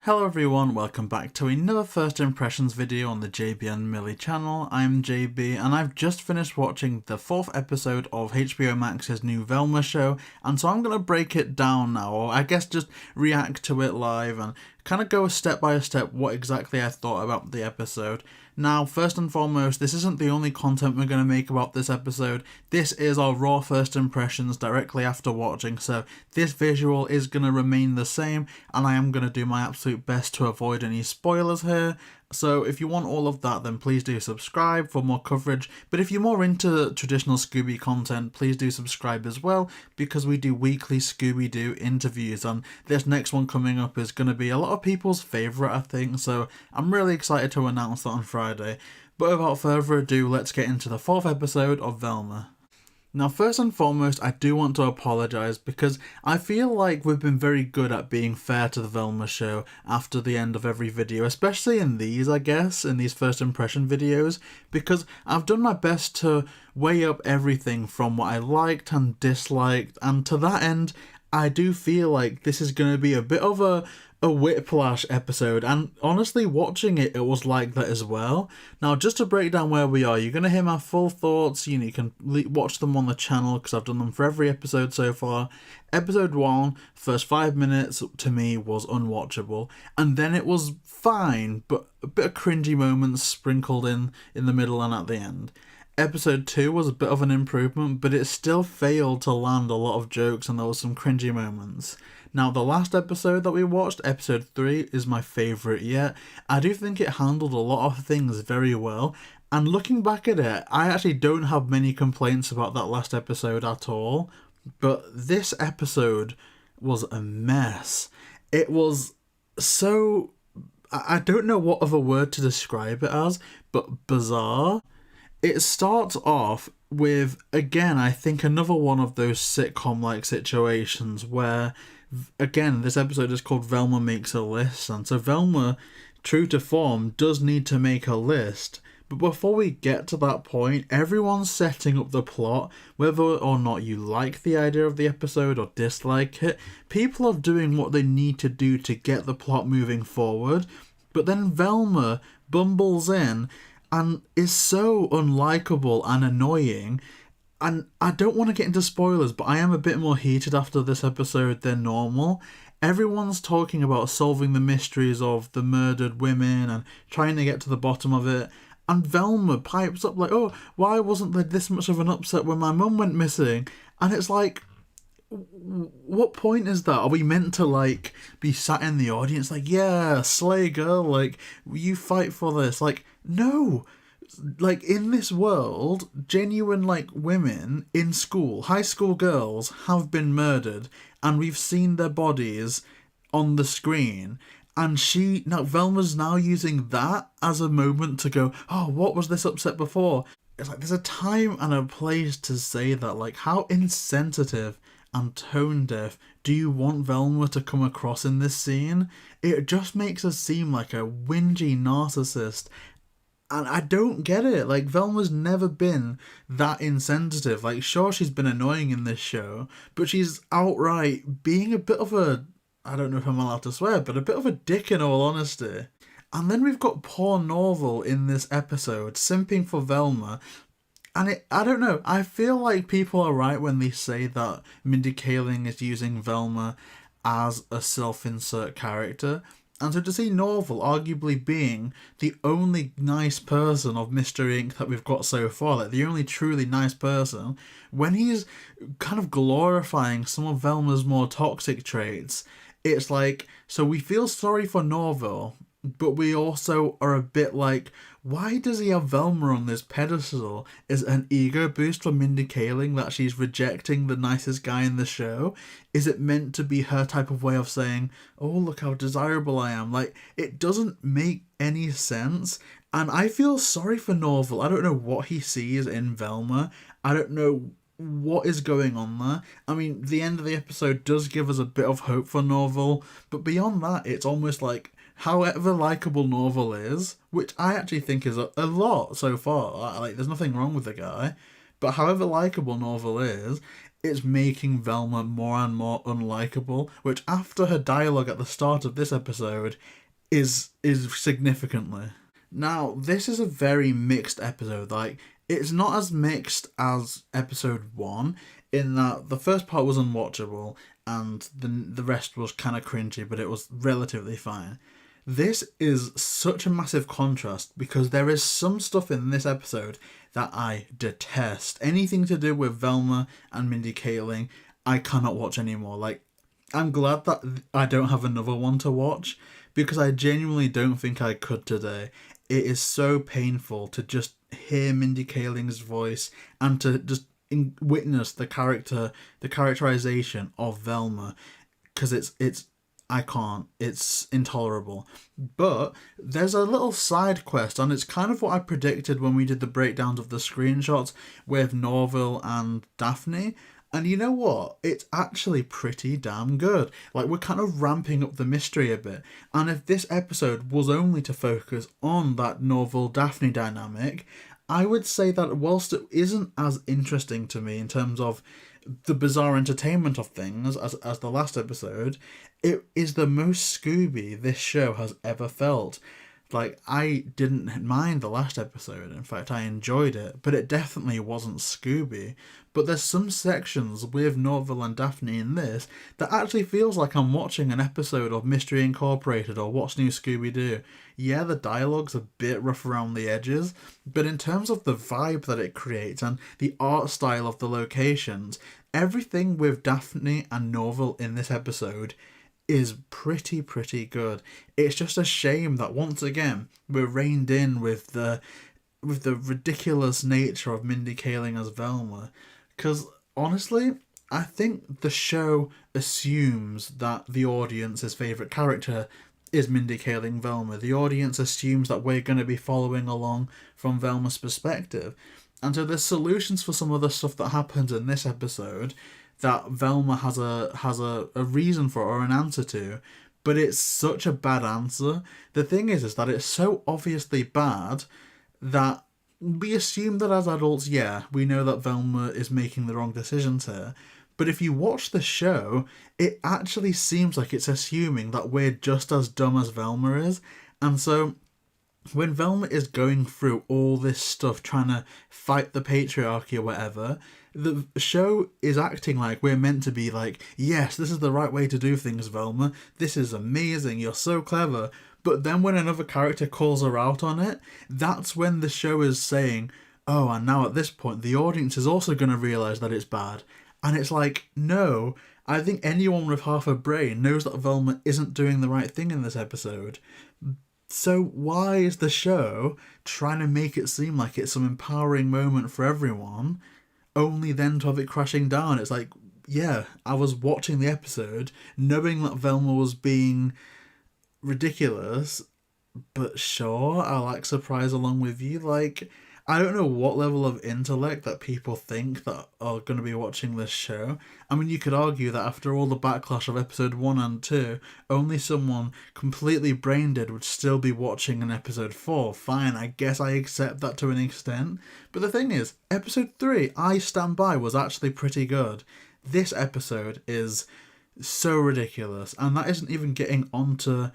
Hello everyone, welcome back to another first impressions video on the JayBee Milly channel. I'm JayBee and I've just finished watching the 4th episode of HBO Max's new Velma show, and so I'm going to break it down now, or I guess just react to it live and kind of go step by step what exactly I thought about the episode. Now, first and foremost, this isn't the only content we're going to make about this episode. This is our raw first impressions directly after watching, so this visual is going to remain the same, and I am going to do my absolute best to avoid any spoilers here. So if you want all of that, then please do subscribe for more coverage. But if you're more into traditional Scooby content, please do subscribe as well, because we do weekly Scooby-Doo interviews, and this next one coming up is going to be a lot of people's favourite, I think, so I'm really excited to announce that on Friday. But without further ado, let's get into the 4th episode of Velma. Now, first and foremost, I do want to apologise because I feel like we've been very good at being fair to the Velma show after the end of every video, especially in these, I guess, in these first impression videos, because I've done my best to weigh up everything from what I liked and disliked, and to that end, I do feel like this is going to be a bit of a whiplash episode, and honestly watching it was like that as well. Now, just to break down where we are, you're going to hear my full thoughts. You can watch them on the channel because I've done them for every episode so far. Episode 1, first 5 minutes to me was unwatchable, and then it was fine, but a bit of cringy moments sprinkled in the middle and at the end. Episode 2 was a bit of an improvement, but it still failed to land a lot of jokes and there was some cringy moments. Now, the last episode that we watched, episode 3, is my favourite yet. I do think it handled a lot of things very well, and looking back at it, I actually don't have many complaints about that last episode at all, but this episode was a mess. It was so... I don't know what other word to describe it as, but bizarre. It starts off with, again, I think another one of those sitcom-like situations where, again, this episode is called Velma Makes a List, and so Velma, true to form, does need to make a list. But before we get to that point, everyone's setting up the plot, whether or not you like the idea of the episode or dislike it. People are doing what they need to do to get the plot moving forward, but then Velma bumbles in and is so unlikable and annoying. And I don't want to get into spoilers, but I am a bit more heated after this episode than normal. Everyone's talking about solving the mysteries of the murdered women and trying to get to the bottom of it. And Velma pipes up like, oh, why wasn't there this much of an upset when my mum went missing? And it's like, what point is that? Are we meant to, like, be sat in the audience like, yeah, slay girl, like, you fight for this? Like, no. Like, in this world, genuine, like, women in school, high school girls, have been murdered, and we've seen their bodies on the screen, and Velma's now using that as a moment to go, oh, what was this upset before? It's like, there's a time and a place to say that. Like, how insensitive and tone deaf do you want Velma to come across in this scene? It just makes her seem like a whingy narcissist, and I don't get it. Like, Velma's never been that insensitive. Like, sure, she's been annoying in this show, but she's outright being a bit of a, I don't know if I'm allowed to swear, but a bit of a dick in all honesty. And then we've got poor Norval in this episode simping for Velma. And I don't know, I feel like people are right when they say that Mindy Kaling is using Velma as a self-insert character. And so to see Norval arguably being the only nice person of Mystery Inc. that we've got so far, like the only truly nice person, when he's kind of glorifying some of Velma's more toxic traits, it's like, so we feel sorry for Norval, but we also are a bit like, why does he have Velma on this pedestal? Is it an ego boost for Mindy Kaling that she's rejecting the nicest guy in the show? Is it meant to be her type of way of saying, oh, look how desirable I am? Like, it doesn't make any sense. And I feel sorry for Norval. I don't know what he sees in Velma. I don't know what is going on there. I mean, the end of the episode does give us a bit of hope for Norval, but beyond that, it's almost like, however likeable Norval is, which I actually think is a lot so far, like, there's nothing wrong with the guy, but however likeable Norval is, it's making Velma more and more unlikable, which after her dialogue at the start of this episode is significantly. Now, this is a very mixed episode. Like, it's not as mixed as episode 1, in that the first part was unwatchable and the rest was kind of cringy, but it was relatively fine. This is such a massive contrast because there is some stuff in this episode that I detest. Anything to do with Velma and Mindy Kaling, I cannot watch anymore. Like, I'm glad that I don't have another one to watch because I genuinely don't think I could today. It is so painful to just hear Mindy Kaling's voice and to just witness the characterization of Velma, because I can't. It's intolerable. But there's a little side quest, and it's kind of what I predicted when we did the breakdowns of the screenshots with Norville and Daphne. And you know what? It's actually pretty damn good. Like, we're kind of ramping up the mystery a bit. And if this episode was only to focus on that Norville-Daphne dynamic, I would say that whilst it isn't as interesting to me in terms of the bizarre entertainment of things as the last episode, it is the most Scooby this show has ever felt. Like, I didn't mind the last episode. In fact, I enjoyed it, but it definitely wasn't Scooby. But there's some sections with Norville and Daphne in this that actually feels like I'm watching an episode of Mystery Incorporated or What's New Scooby-Doo. Yeah, the dialogue's a bit rough around the edges, but in terms of the vibe that it creates and the art style of the locations, everything with Daphne and Norville in this episode is pretty good. It's just a shame that once again we're reined in with the ridiculous nature of Mindy Kaling as Velma, because honestly I think the show assumes that the audience's favourite character is Mindy Kaling Velma. The audience assumes that we're going to be following along from Velma's perspective, and so there's solutions for some of the stuff that happens in this episode that Velma has a reason for or an answer to, but it's such a bad answer. The thing is that it's so obviously bad that we assume that as adults, yeah, we know that Velma is making the wrong decisions here. But if you watch the show, it actually seems like it's assuming that we're just as dumb as Velma is. And so when Velma is going through all this stuff, trying to fight the patriarchy or whatever, the show is acting like we're meant to be like, yes, this is the right way to do things, Velma. This is amazing. You're so clever. But then when another character calls her out on it, that's when the show is saying, oh, and now at this point, the audience is also going to realise that it's bad. And it's like, no, I think anyone with half a brain knows that Velma isn't doing the right thing in this episode. So why is the show trying to make it seem like it's some empowering moment for everyone, only then to have it crashing down? It's like, yeah, I was watching the episode knowing that Velma was being ridiculous, but sure, I'll act surprised along with you. Like, I don't know what level of intellect that people think that are going to be watching this show. I mean, you could argue that after all the backlash of episode 1 and 2, only someone completely brain dead would still be watching an episode 4. Fine, I guess I accept that to an extent. But the thing is, episode 3, I Stand By, was actually pretty good. This episode is so ridiculous, and that isn't even getting onto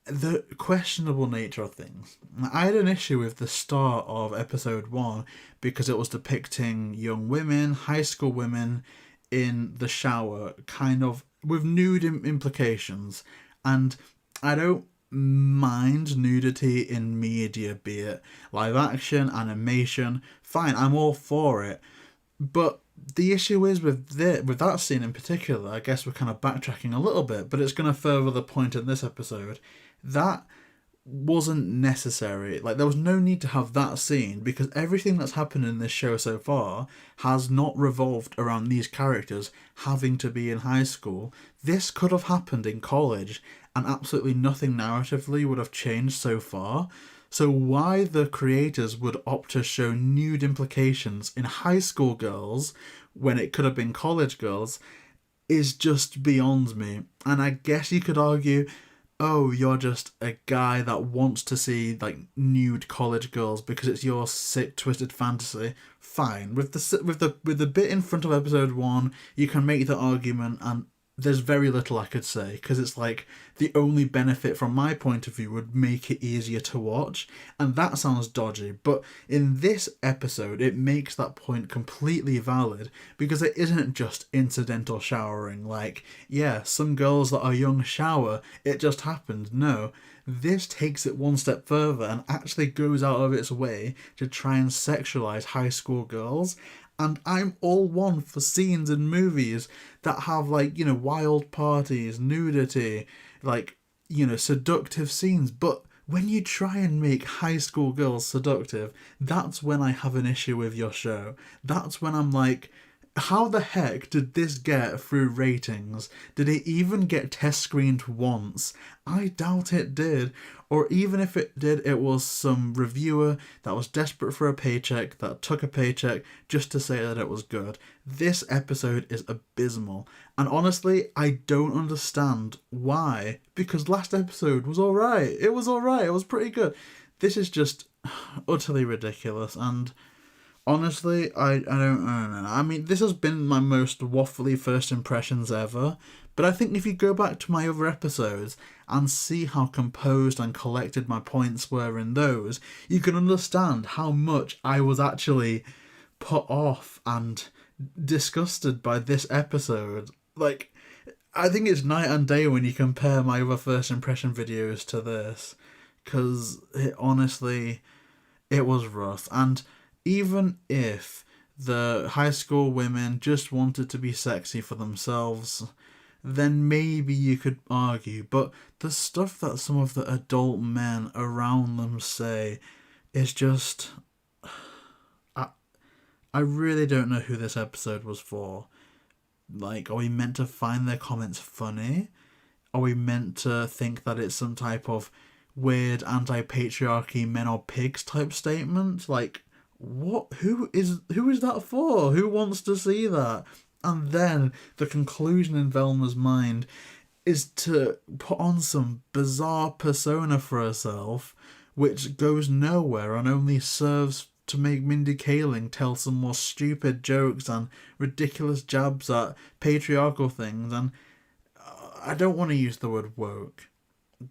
the questionable nature of things. I had an issue with the start of episode 1 because it was depicting young women, high school women, in the shower, kind of with nude implications. And I don't mind nudity in media, be it live action, animation, fine, I'm all for it. But the issue is with that scene in particular, I guess we're kind of backtracking a little bit, but it's going to further the point in this episode, that wasn't necessary. Like, there was no need to have that scene because everything that's happened in this show so far has not revolved around these characters having to be in high school. This could have happened in college and absolutely nothing narratively would have changed so far. So why the creators would opt to show nude implications in high school girls when it could have been college girls is just beyond me. And I guess you could argue, oh, you're just a guy that wants to see like nude college girls because it's your sick twisted fantasy. Fine. With the bit in front of episode 1, you can make the argument, and there's very little I could say because it's like the only benefit from my point of view would make it easier to watch, and that sounds dodgy. But in this episode, it makes that point completely valid because it isn't just incidental showering. Like, yeah, some girls that are young shower, it just happened. No. This takes it one step further and actually goes out of its way to try and sexualize high school girls. And I'm all one for scenes in movies that have, like, you know, wild parties, nudity, like, you know, seductive scenes. But when you try and make high school girls seductive, that's when I have an issue with your show. That's when I'm like, how the heck did this get through ratings? Did it even get test screened once? I doubt it did. Or even if it did, it was some reviewer that was desperate for a paycheck, that took a paycheck just to say that it was good. This episode is abysmal. And honestly, I don't understand why. Because last episode was alright. It was alright. It was pretty good. This is just utterly ridiculous. And honestly, I don't know. I mean, this has been my most waffly first impressions ever, but I think if you go back to my other episodes and see how composed and collected my points were in those, you can understand how much I was actually put off and disgusted by this episode. Like, I think it's night and day when you compare my other first impression videos to this, because honestly, it was rough. And even if the high school women just wanted to be sexy for themselves, then maybe you could argue. But the stuff that some of the adult men around them say is just... I really don't know who this episode was for. Like, are we meant to find their comments funny? Are we meant to think that it's some type of weird anti-patriarchy men are pigs type statement? Like, what? Who is that for? Who wants to see that? And then the conclusion in Velma's mind is to put on some bizarre persona for herself, which goes nowhere and only serves to make Mindy Kaling tell some more stupid jokes and ridiculous jabs at patriarchal things. And I don't want to use the word woke,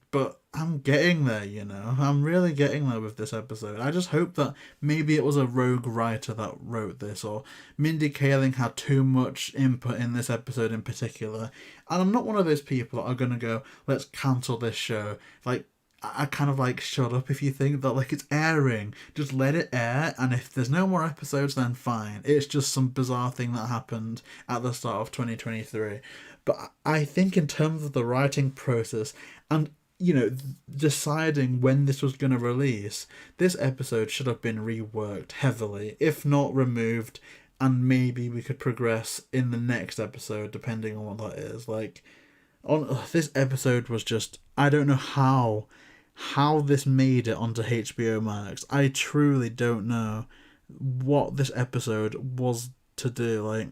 but I'm getting there, you know. I'm really getting there with this episode. I just hope that maybe it was a rogue writer that wrote this, or Mindy Kaling had too much input in this episode in particular. And I'm not one of those people that are going to go, let's cancel this show. Like, I kind of like, shut up if you think that, like, it's airing. Just let it air, and if there's no more episodes, then fine. It's just some bizarre thing that happened at the start of 2023. But I think in terms of the writing process and, you know, deciding when this was going to release, this episode should have been reworked heavily, if not removed, and maybe we could progress in the next episode, depending on what that is. Like, this episode was just, I don't know how this made it onto HBO Max. I truly don't know what this episode was to do. Like,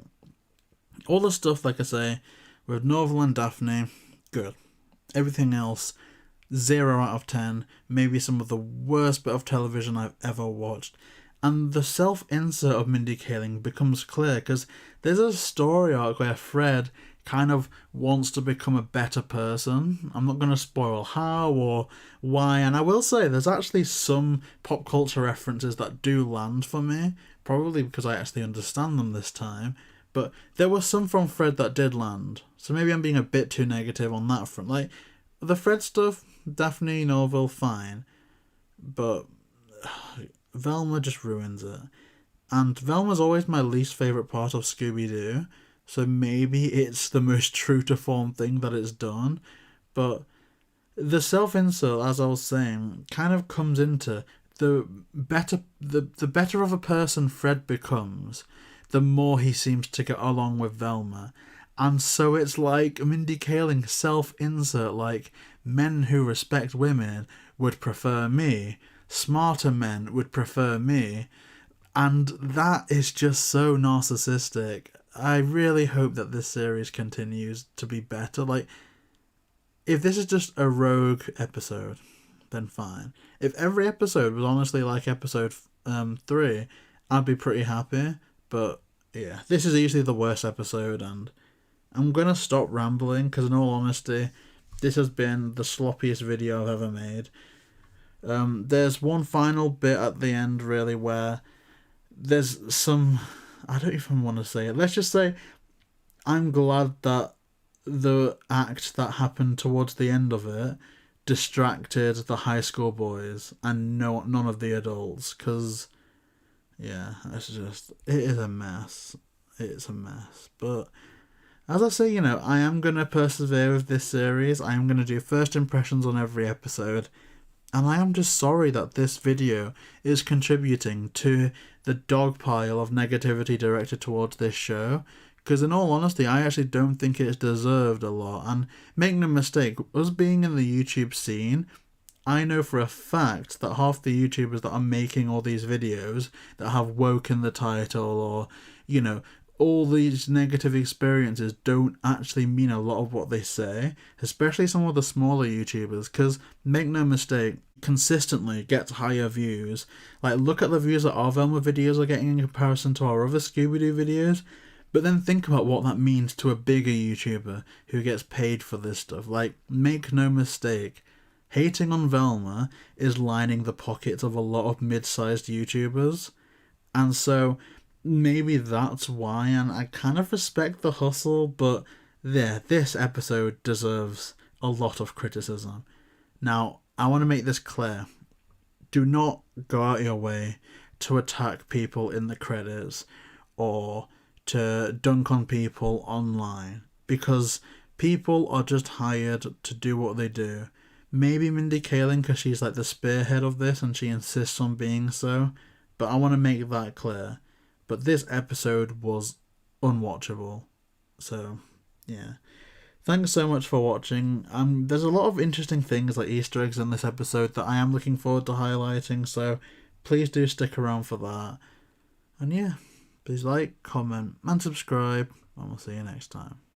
all the stuff, like I say, with Norval and Daphne, good. Everything else, 0 out of 10. Maybe some of the worst bit of television I've ever watched. And the self-insert of Mindy Kaling becomes clear, because there's a story arc where Fred kind of wants to become a better person. I'm not going to spoil how or why, and I will say there's actually some pop culture references that do land for me, probably because I actually understand them this time, but there were some from Fred that did land, so maybe I'm being a bit too negative on that front. Like, the Fred stuff, Daphne, Norval, fine, but Velma just ruins it. And Velma's always my least favourite part of Scooby-Doo, so maybe it's the most true to form thing that it's done. But the self-insult, as I was saying, kind of comes into the better of a person Fred becomes, the more he seems to get along with Velma. And so it's like Mindy Kaling self-insert, like, men who respect women would prefer me, smarter men would prefer me, and that is just so narcissistic. I really hope that this series continues to be better. Like, if this is just a rogue episode, then fine. If every episode was honestly like episode 3, I'd be pretty happy. But yeah, this is easily the worst episode, and I'm going to stop rambling because in all honesty, this has been the sloppiest video I've ever made. There's one final bit at the end really where there's some, I don't even want to say it. Let's just say I'm glad that the act that happened towards the end of it distracted the high school boys and none of the adults, because yeah, it is a mess. It's a mess. But as I say, I am going to persevere with this series. I am going to do first impressions on every episode. And I am just sorry that this video is contributing to the dog pile of negativity directed towards this show. Because in all honesty, I actually don't think it's deserved a lot. And make no mistake, us being in the YouTube scene, I know for a fact that half the YouTubers that are making all these videos that have woke in the title or, all these negative experiences don't actually mean a lot of what they say, especially some of the smaller YouTubers, because make no mistake, consistently gets higher views. Like, look at the views that our Velma videos are getting in comparison to our other Scooby-Doo videos, but then think about what that means to a bigger YouTuber who gets paid for this stuff. Like, make no mistake, hating on Velma is lining the pockets of a lot of mid-sized YouTubers, and so maybe that's why, and I kind of respect the hustle, but this episode deserves a lot of criticism. Now, I want to make this clear. Do not go out your way to attack people in the credits or to dunk on people online, because people are just hired to do what they do. Maybe Mindy Kaling, because she's like the spearhead of this and she insists on being so, but I want to make that clear. But this episode was unwatchable. So, yeah. Thanks so much for watching. There's a lot of interesting things like Easter eggs in this episode that I am looking forward to highlighting, so please do stick around for that. And yeah, please like, comment, and subscribe, and we'll see you next time.